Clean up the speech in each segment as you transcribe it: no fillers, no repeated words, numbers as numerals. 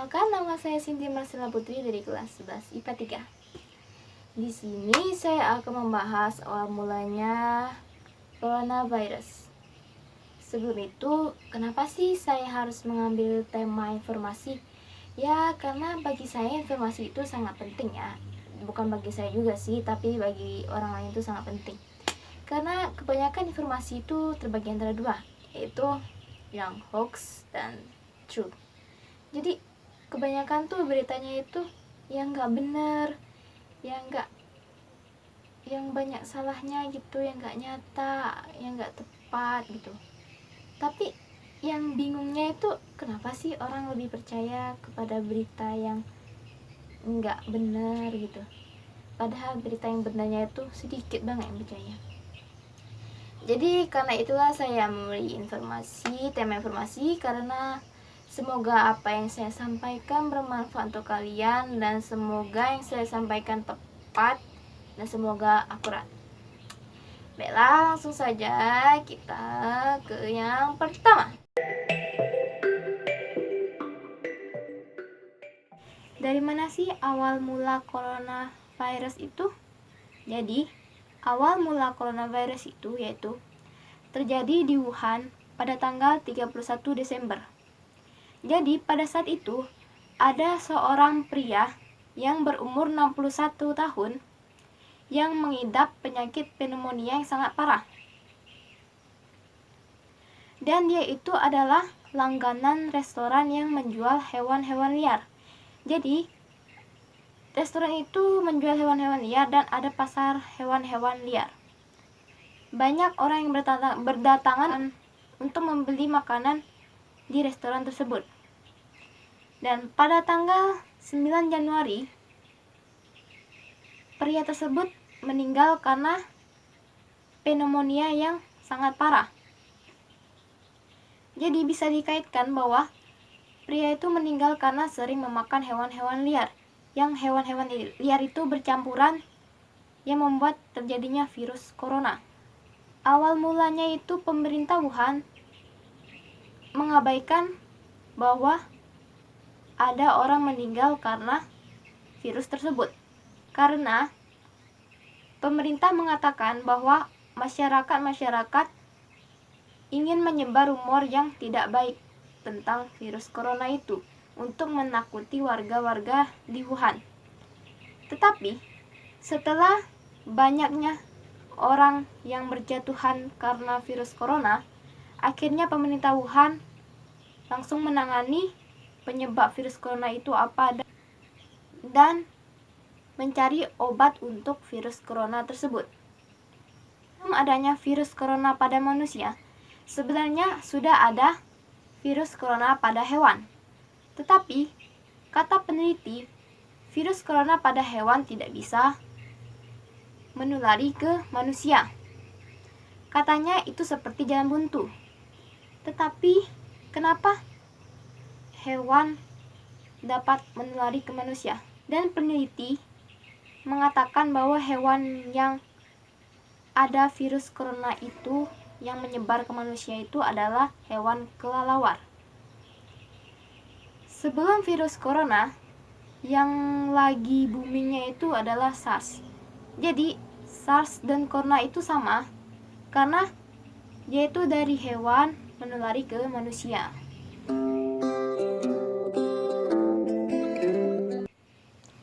Perkenalkan, nama saya Cindy Marcella Putri dari kelas 11 IPA 3. Di sini saya akan membahas awal mulanya coronavirus. Sebelum itu, kenapa sih saya harus mengambil tema informasi? Ya, karena bagi saya informasi itu sangat penting ya. Bukan bagi saya juga sih, tapi bagi orang lain itu sangat penting. Karena kebanyakan informasi itu terbagi antara dua, yaitu yang hoax dan true. Jadi kebanyakan tuh beritanya itu yang nggak bener, yang banyak salahnya gitu, yang nggak nyata, yang nggak tepat gitu. Tapi yang bingungnya itu kenapa sih orang lebih percaya kepada berita yang nggak benar gitu, padahal berita yang benarnya itu sedikit banget yang percaya. Jadi karena itulah saya memberi tema informasi, karena semoga apa yang saya sampaikan bermanfaat untuk kalian, dan semoga yang saya sampaikan tepat, dan semoga akurat. Baiklah, langsung saja kita ke yang pertama. Dari mana sih awal mula coronavirus itu? Jadi, awal mula coronavirus itu yaitu terjadi di Wuhan pada tanggal 31 Desember. Jadi pada saat itu ada seorang pria yang berumur 61 tahun yang mengidap penyakit pneumonia yang sangat parah. Dan dia itu adalah langganan restoran yang menjual hewan-hewan liar. Jadi restoran itu menjual hewan-hewan liar dan ada pasar hewan-hewan liar. Banyak orang yang berdatangan untuk membeli makanan di restoran tersebut. Dan pada tanggal 9 Januari, pria tersebut meninggal karena pneumonia yang sangat parah. Jadi bisa dikaitkan bahwa pria itu meninggal karena sering memakan hewan-hewan liar. Yang hewan-hewan liar itu bercampuran yang membuat terjadinya virus corona. Awal mulanya itu pemerintah Wuhan mengabaikan bahwa ada orang meninggal karena virus tersebut, karena pemerintah mengatakan bahwa masyarakat ingin menyebar rumor yang tidak baik tentang virus corona itu untuk menakuti warga-warga di Wuhan. Tetapi setelah banyaknya orang yang berjatuhan karena virus corona, akhirnya pemerintah Wuhan langsung menangani penyebab virus corona itu apa dan mencari obat untuk virus corona tersebut. Sebelum adanya virus corona pada manusia, sebenarnya sudah ada virus corona pada hewan. Tetapi kata peneliti, virus corona pada hewan tidak bisa menulari ke manusia. Katanya itu seperti jalan buntu. Tetapi kenapa hewan dapat menulari ke manusia? Dan peneliti mengatakan bahwa hewan yang ada virus corona itu yang menyebar ke manusia itu adalah hewan kelelawar. Sebelum virus corona, yang lagi boomingnya itu adalah SARS. Jadi SARS dan corona itu sama karena yaitu dari hewan menulari ke manusia.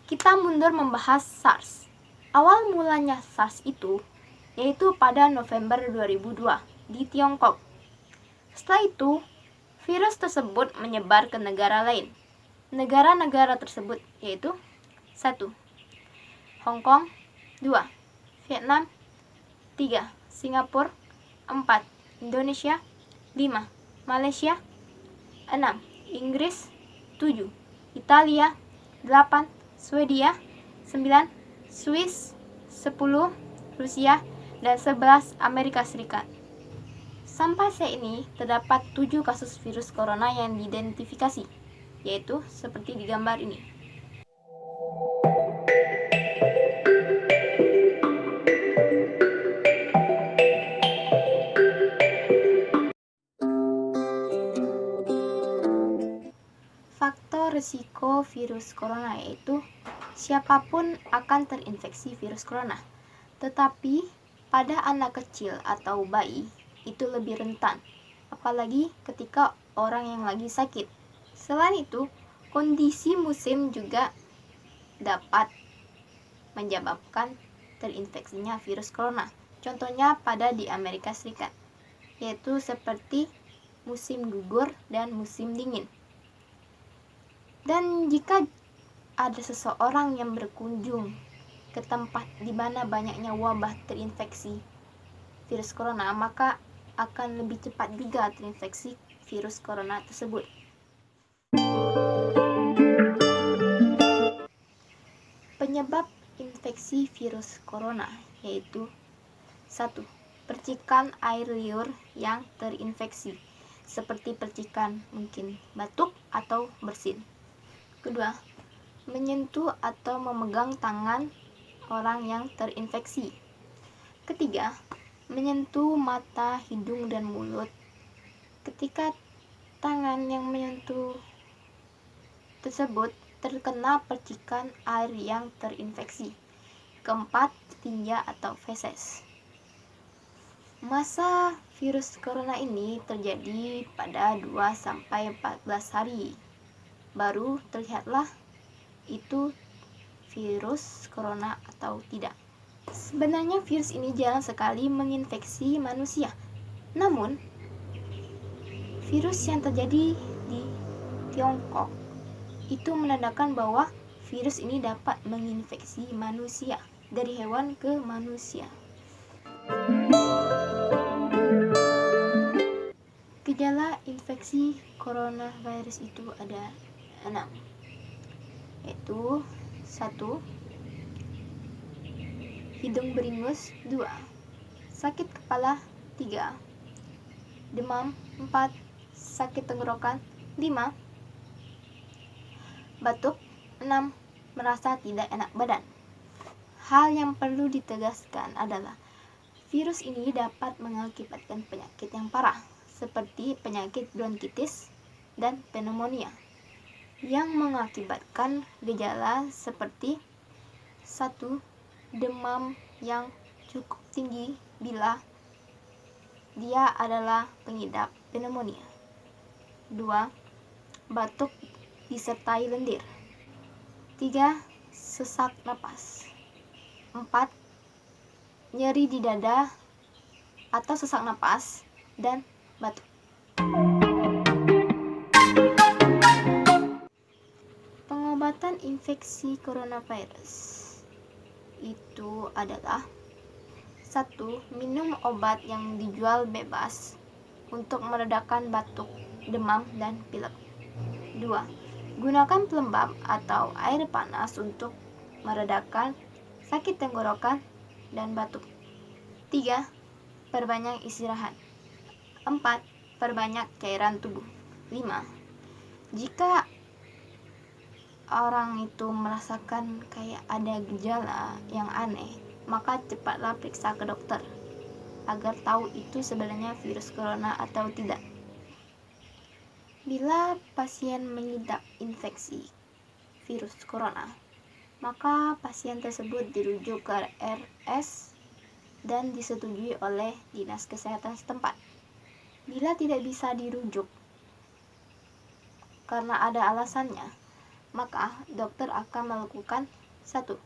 Kita mundur membahas SARS. Awal mulanya SARS itu yaitu pada November 2002 di Tiongkok. Setelah itu, virus tersebut menyebar ke negara lain. Negara-negara tersebut yaitu 1. Hong Kong, 2. Vietnam, 3. Singapura, 4. Indonesia, 5. Malaysia, 6. Inggris, 7. Italia, 8. Swedia, 9. Swiss, 10. Rusia, dan 11. Amerika Serikat. Sampai saat ini terdapat 7 kasus virus corona yang diidentifikasi, yaitu seperti di gambar ini. Faktor risiko atau virus corona, yaitu siapapun akan terinfeksi virus corona. Tetapi pada anak kecil atau bayi itu lebih rentan, apalagi ketika orang yang lagi sakit. Selain itu, kondisi musim juga dapat menyebabkan terinfeksinya virus corona. Contohnya pada di Amerika Serikat, yaitu seperti musim gugur dan musim dingin. Dan jika ada seseorang yang berkunjung ke tempat di mana banyaknya wabah terinfeksi virus corona, maka akan lebih cepat juga terinfeksi virus corona tersebut. Penyebab infeksi virus corona yaitu 1. Percikan air liur yang terinfeksi, seperti percikan mungkin batuk atau bersin. Kedua, menyentuh atau memegang tangan orang yang terinfeksi. Ketiga, menyentuh mata, hidung, dan mulut. Ketika tangan yang menyentuh tersebut terkena percikan air yang terinfeksi. Keempat, tinja atau feses. Masa virus corona ini terjadi pada 2-14 hari. Baru terlihatlah itu virus corona atau tidak. Sebenarnya virus ini jarang sekali menginfeksi manusia. Namun, virus yang terjadi di Tiongkok itu menandakan bahwa virus ini dapat menginfeksi manusia dari hewan ke manusia. Gejala infeksi coronavirus itu ada 6, yaitu 1. Hidung beringus. 2. Sakit kepala. 3. Demam. 4. Sakit tenggorokan. 5. Batuk. 6. Merasa tidak enak badan. Hal yang perlu ditegaskan adalah virus ini dapat mengakibatkan penyakit yang parah, seperti penyakit bronkitis dan pneumonia, yang mengakibatkan gejala seperti 1. Demam yang cukup tinggi bila dia adalah pengidap pneumonia. 2. Batuk disertai lendir. 3. Sesak napas. 4. Nyeri di dada atau sesak napas dan batuk. Pengobatan infeksi coronavirus itu adalah 1. Minum obat yang dijual bebas untuk meredakan batuk, demam, dan pilek. 2. Gunakan pelembab atau air panas untuk meredakan sakit tenggorokan dan batuk. 3. Perbanyak istirahat. 4. Perbanyak cairan tubuh. 5. Jika orang itu merasakan kayak ada gejala yang aneh, maka cepatlah periksa ke dokter agar tahu itu sebenarnya virus corona atau tidak. Bila pasien mengidap infeksi virus corona, maka pasien tersebut dirujuk ke RS dan disetujui oleh dinas kesehatan setempat. Bila tidak bisa dirujuk karena ada alasannya, maka dokter akan melakukan 1.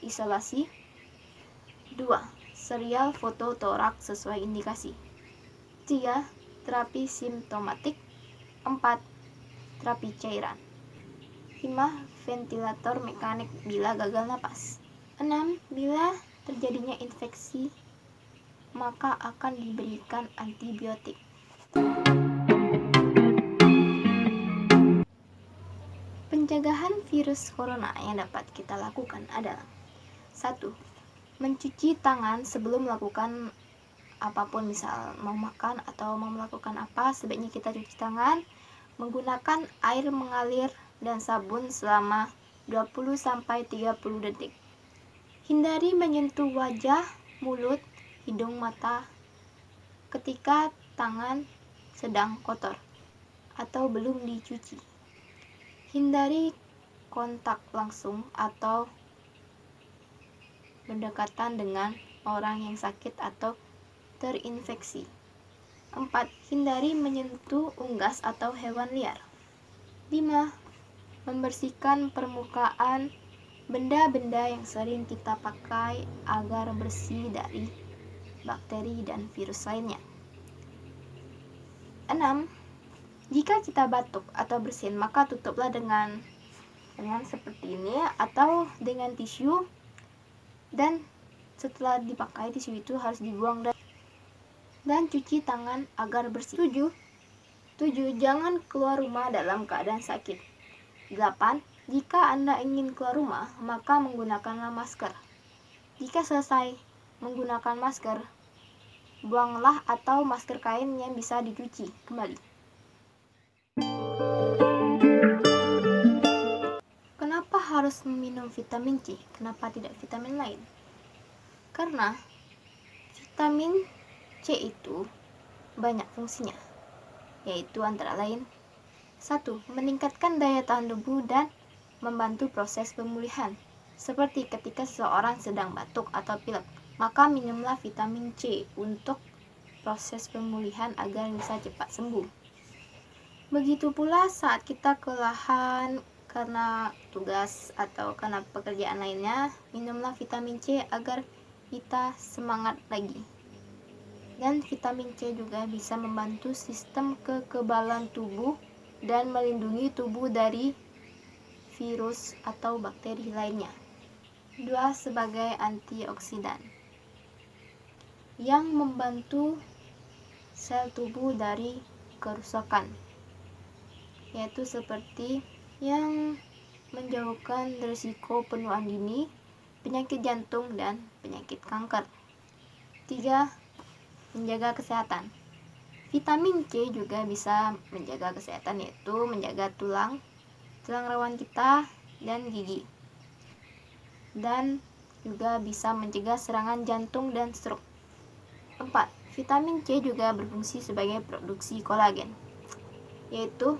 Isolasi. 2. Serial foto toraks sesuai indikasi. 3. Terapi simptomatik. 4. Terapi cairan. 5. Ventilator mekanik bila gagal napas. 6. Bila terjadinya infeksi, maka akan diberikan antibiotik. Pencegahan virus corona yang dapat kita lakukan adalah 1. Mencuci tangan sebelum melakukan apapun, misal mau makan atau mau melakukan apa, sebaiknya kita cuci tangan menggunakan air mengalir dan sabun selama 20-30 detik. Hindari menyentuh wajah, mulut, hidung, mata ketika tangan sedang kotor atau belum dicuci. Hindari kontak langsung atau berdekatan dengan orang yang sakit atau terinfeksi. 4. Hindari menyentuh unggas atau hewan liar. 5. Membersihkan permukaan benda-benda yang sering kita pakai agar bersih dari bakteri dan virus lainnya. 6. Jika kita batuk atau bersin, maka tutuplah dengan seperti ini atau dengan tisu, dan setelah dipakai tisu itu harus dibuang dan cuci tangan agar bersih. 7. Jangan keluar rumah dalam keadaan sakit. 8. Jika Anda ingin keluar rumah, maka menggunakanlah masker. Jika selesai menggunakan masker, buanglah atau masker kain yang bisa dicuci kembali. Kenapa harus meminum vitamin C? Kenapa tidak vitamin lain? Karena vitamin C itu banyak fungsinya, yaitu antara lain: 1. Meningkatkan daya tahan tubuh dan membantu proses pemulihan. Seperti ketika seseorang sedang batuk atau pilek, maka minumlah vitamin C untuk proses pemulihan agar bisa cepat sembuh. Begitu pula saat kita kelelahan karena tugas atau karena pekerjaan lainnya, minumlah vitamin C agar kita semangat lagi. Dan vitamin C juga bisa membantu sistem kekebalan tubuh dan melindungi tubuh dari virus atau bakteri lainnya. 2. Sebagai antioksidan yang membantu sel tubuh dari kerusakan, yaitu seperti yang menjauhkan risiko penuaan dini, penyakit jantung, dan penyakit kanker. 3. Menjaga kesehatan. Vitamin C juga bisa menjaga kesehatan, yaitu menjaga tulang rawan kita dan gigi, dan juga bisa mencegah serangan jantung dan stroke. 4. Vitamin C juga berfungsi sebagai produksi kolagen, yaitu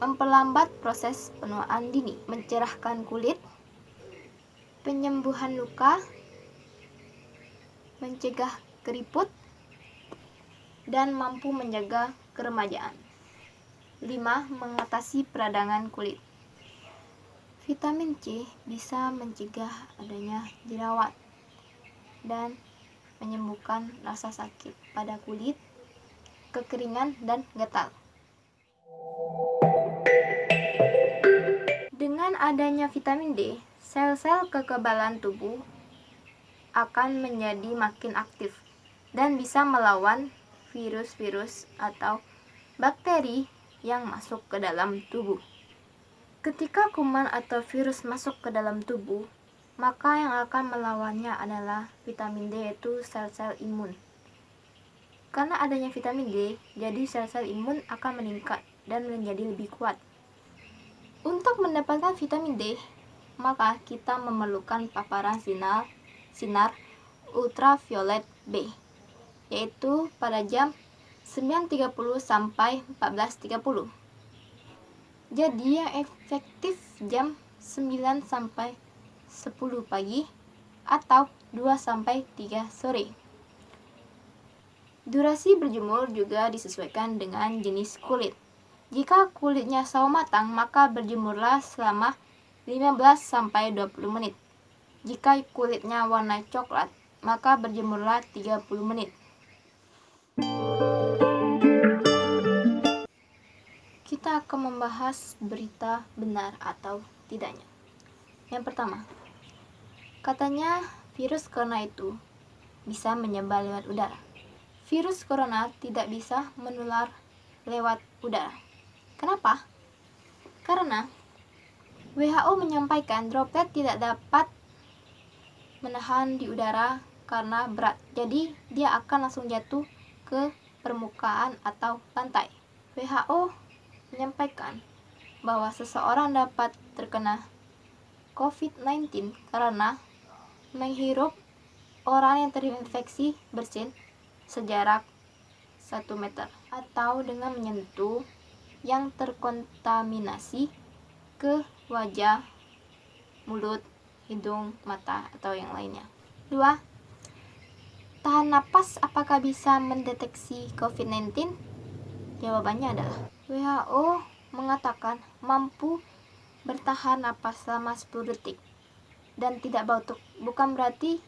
memperlambat proses penuaan dini, mencerahkan kulit, penyembuhan luka, mencegah keriput, dan mampu menjaga keremajaan. 5. Mengatasi peradangan kulit. Vitamin C bisa mencegah adanya jerawat dan menyembuhkan rasa sakit pada kulit, kekeringan, dan gatal. Dengan adanya vitamin D, sel-sel kekebalan tubuh akan menjadi makin aktif dan bisa melawan virus-virus atau bakteri yang masuk ke dalam tubuh. Ketika kuman atau virus masuk ke dalam tubuh, maka yang akan melawannya adalah vitamin D, yaitu sel-sel imun. Karena adanya vitamin D, jadi sel-sel imun akan meningkat dan menjadi lebih kuat. Untuk mendapatkan vitamin D, maka kita memerlukan paparan sinar ultraviolet B, yaitu pada jam 9.30 sampai 14.30. Jadi yang efektif jam 9 sampai 10 pagi atau 2 sampai 3 sore. Durasi berjemur juga disesuaikan dengan jenis kulit. Jika kulitnya sawo matang, maka berjemurlah selama 15 sampai 20 menit. Jika kulitnya warna coklat, maka berjemurlah 30 menit. Kita akan membahas berita benar atau tidaknya. Yang pertama, katanya virus corona itu bisa menyebar lewat udara. Virus corona tidak bisa menular lewat udara. Kenapa? Karena WHO menyampaikan droplet tidak dapat menahan di udara karena berat. Jadi dia akan langsung jatuh ke permukaan atau lantai. WHO menyampaikan bahwa seseorang dapat terkena COVID-19 karena menghirup orang yang terinfeksi bersin sejarak 1 meter atau dengan menyentuh yang terkontaminasi ke wajah, mulut, hidung, mata, atau yang lainnya. 2. Tahan napas apakah bisa mendeteksi COVID-19? Jawabannya adalah WHO mengatakan mampu bertahan napas selama 10 detik dan tidak batuk. Bukan berarti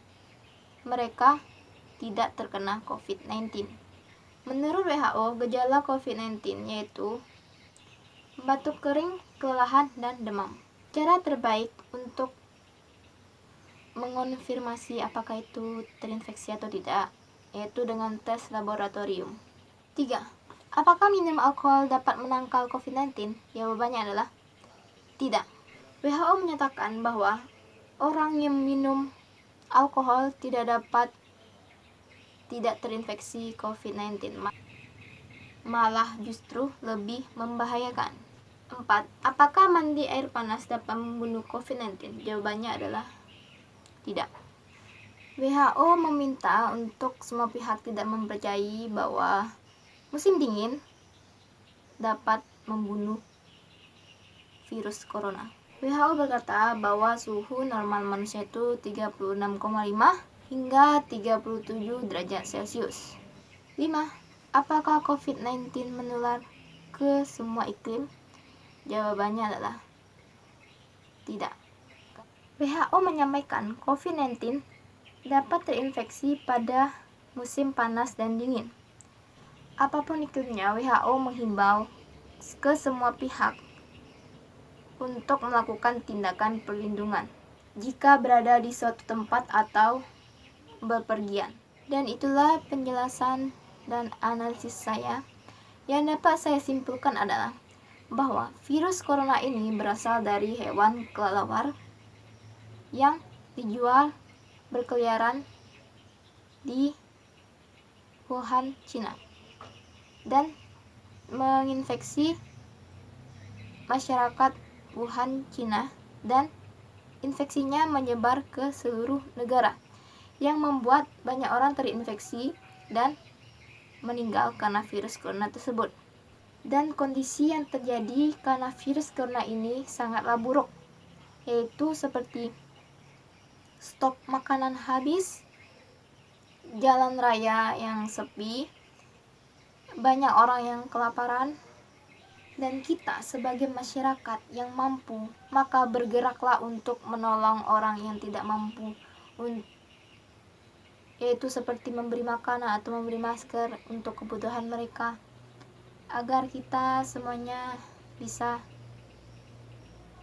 mereka tidak terkena COVID-19. Menurut WHO, gejala COVID-19 yaitu batuk kering, kelelahan, dan demam. Cara terbaik untuk mengonfirmasi apakah itu terinfeksi atau tidak yaitu dengan tes laboratorium. 3. Apakah minum alkohol dapat menangkal COVID-19? Jawabannya adalah tidak. WHO menyatakan bahwa orang yang minum alkohol tidak terinfeksi COVID-19, malah justru lebih membahayakan. 4. Apakah mandi air panas dapat membunuh COVID-19? Jawabannya adalah tidak. WHO meminta untuk semua pihak tidak mempercayai bahwa musim dingin dapat membunuh virus corona. WHO berkata bahwa suhu normal manusia itu 36,5 hingga 37 derajat Celcius. 5. Apakah COVID-19 menular ke semua iklim? Jawabannya adalah tidak. WHO menyampaikan COVID-19 dapat terinfeksi pada musim panas dan dingin. Apapun iklimnya, WHO menghimbau ke semua pihak untuk melakukan tindakan perlindungan jika berada di suatu tempat atau bepergian. Dan itulah penjelasan dan analisis saya. Yang dapat saya simpulkan adalah bahwa virus corona ini berasal dari hewan kelelawar yang dijual berkeliaran di Wuhan, Cina, dan menginfeksi masyarakat Wuhan, Cina, dan infeksinya menyebar ke seluruh negara yang membuat banyak orang terinfeksi dan meninggal karena virus corona tersebut. Dan kondisi yang terjadi karena virus corona ini sangatlah buruk, yaitu seperti stok makanan habis, jalan raya yang sepi, banyak orang yang kelaparan, dan kita sebagai masyarakat yang mampu, maka bergeraklah untuk menolong orang yang tidak mampu, yaitu seperti memberi makanan atau memberi masker untuk kebutuhan mereka, agar kita semuanya bisa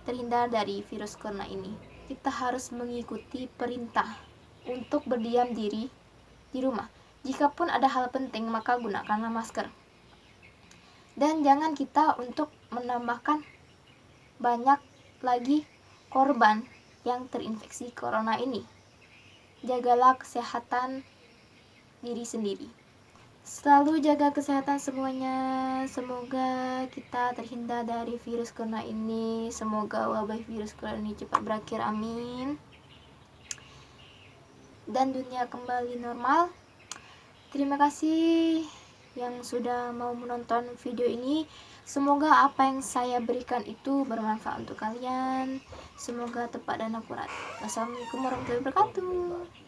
terhindar dari virus corona ini. Kita harus mengikuti perintah untuk berdiam diri di rumah. Jikapun ada hal penting, maka gunakanlah masker. Dan jangan kita untuk menambahkan banyak lagi korban yang terinfeksi corona ini. Jagalah kesehatan diri sendiri. Selalu jaga kesehatan semuanya. Semoga kita terhindar dari virus corona ini. Semoga wabah virus corona ini cepat berakhir, amin. Dan dunia kembali normal. Terima kasih yang sudah mau menonton video ini. Semoga apa yang saya berikan itu bermanfaat untuk kalian. Semoga tepat dan akurat. Wassalamualaikum warahmatullahi wabarakatuh.